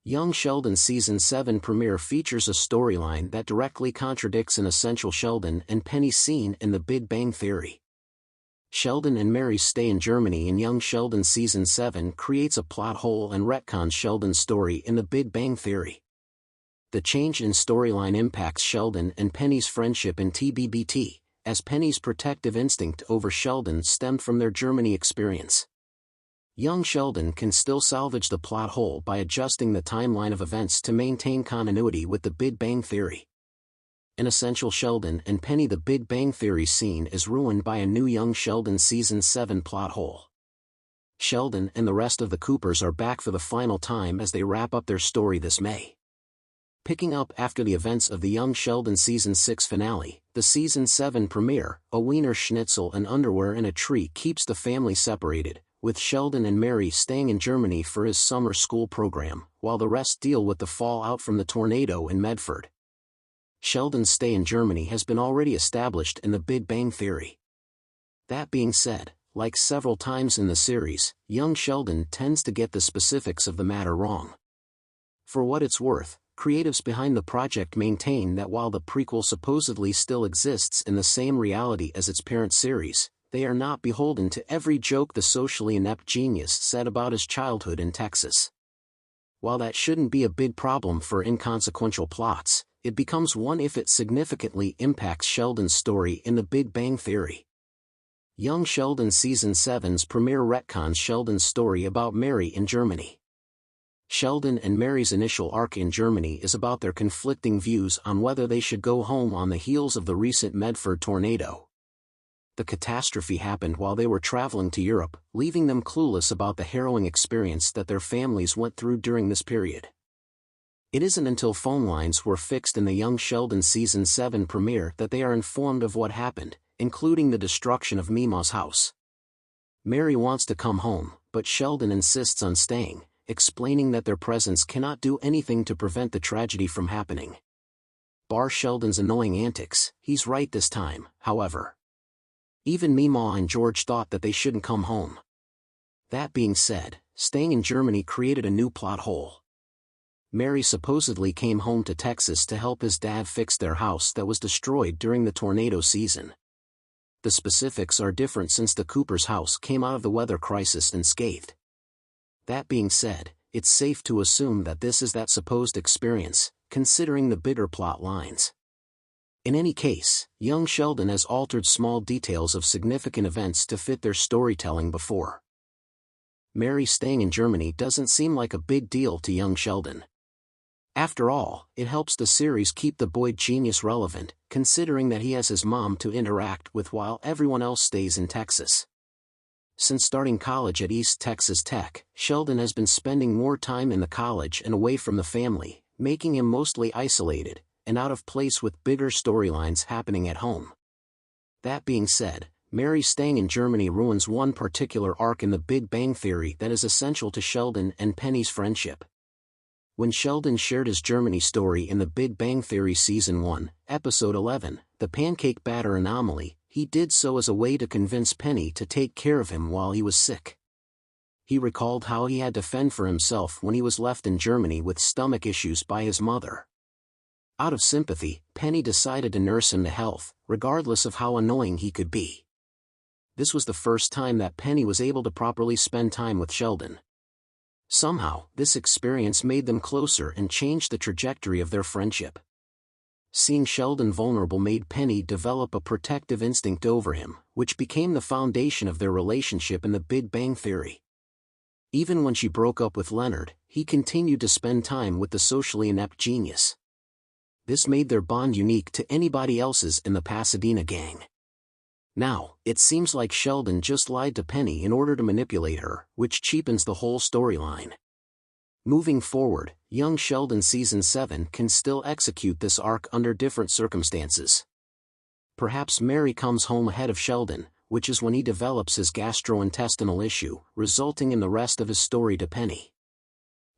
Young Sheldon Season 7 premiere features a storyline that directly contradicts an essential Sheldon and Penny scene in The Big Bang Theory. Sheldon and Mary's stay in Germany in Young Sheldon Season 7 creates a plot hole and retcons Sheldon's story in The Big Bang Theory. The change in storyline impacts Sheldon and Penny's friendship in TBBT, as Penny's protective instinct over Sheldon stemmed from their Germany experience. Young Sheldon can still salvage the plot hole by adjusting the timeline of events to maintain continuity with The Big Bang Theory. An essential Sheldon and Penny The Big Bang Theory scene is ruined by a new Young Sheldon Season 7 plot hole. Sheldon and the rest of the Coopers are back for the final time as they wrap up their story this May. Picking up after the events of the Young Sheldon Season 6 finale, the Season 7 premiere, a Wiener Schnitzel and underwear in a tree keeps the family separated, with Sheldon and Mary staying in Germany for his summer school program, while the rest deal with the fallout from the tornado in Medford. Sheldon's stay in Germany has been already established in The Big Bang Theory. That being said, like several times in the series, young Sheldon tends to get the specifics of the matter wrong. For what it's worth, creatives behind the project maintain that while the prequel supposedly still exists in the same reality as its parent series, they are not beholden to every joke the socially inept genius said about his childhood in Texas. While that shouldn't be a big problem for inconsequential plots, it becomes one if it significantly impacts Sheldon's story in The Big Bang Theory. Young Sheldon Season 7's premiere retcons Sheldon's story about Mary in Germany. Sheldon and Mary's initial arc in Germany is about their conflicting views on whether they should go home on the heels of the recent Medford tornado. The catastrophe happened while they were traveling to Europe, leaving them clueless about the harrowing experience that their families went through during this period. It isn't until phone lines were fixed in the Young Sheldon Season 7 premiere that they are informed of what happened, including the destruction of Mima's house. Mary wants to come home, but Sheldon insists on staying, explaining that their presence cannot do anything to prevent the tragedy from happening. Bar Sheldon's annoying antics, he's right this time, however. Even Mima and George thought that they shouldn't come home. That being said, staying in Germany created a new plot hole. Mary supposedly came home to Texas to help his dad fix their house that was destroyed during the tornado season. The specifics are different since the Cooper's house came out of the weather crisis unscathed. That being said, it's safe to assume that this is that supposed experience, considering the bigger plot lines. In any case, young Sheldon has altered small details of significant events to fit their storytelling before. Mary staying in Germany doesn't seem like a big deal to young Sheldon. After all, it helps the series keep the boy genius relevant, considering that he has his mom to interact with while everyone else stays in Texas. Since starting college at East Texas Tech, Sheldon has been spending more time in the college and away from the family, making him mostly isolated and out of place with bigger storylines happening at home. That being said, Mary staying in Germany ruins one particular arc in The Big Bang Theory that is essential to Sheldon and Penny's friendship. When Sheldon shared his Germany story in The Big Bang Theory Season 1, Episode 11, The Pancake Batter Anomaly, he did so as a way to convince Penny to take care of him while he was sick. He recalled how he had to fend for himself when he was left in Germany with stomach issues by his mother. Out of sympathy, Penny decided to nurse him to health, regardless of how annoying he could be. This was the first time that Penny was able to properly spend time with Sheldon. Somehow, this experience made them closer and changed the trajectory of their friendship. Seeing Sheldon vulnerable made Penny develop a protective instinct over him, which became the foundation of their relationship in The Big Bang Theory. Even when she broke up with Leonard, he continued to spend time with the socially inept genius. This made their bond unique to anybody else's in the Pasadena gang. Now, it seems like Sheldon just lied to Penny in order to manipulate her, which cheapens the whole storyline. Moving forward, young Sheldon Season 7 can still execute this arc under different circumstances. Perhaps Mary comes home ahead of Sheldon, which is when he develops his gastrointestinal issue, resulting in the rest of his story to Penny.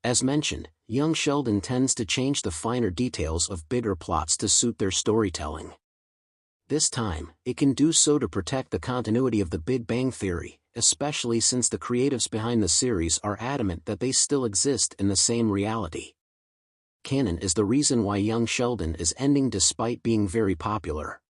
As mentioned, young Sheldon tends to change the finer details of bigger plots to suit their storytelling. This time, it can do so to protect the continuity of The Big Bang Theory, especially since the creatives behind the series are adamant that they still exist in the same reality. canon is the reason why young Sheldon is ending despite being very popular.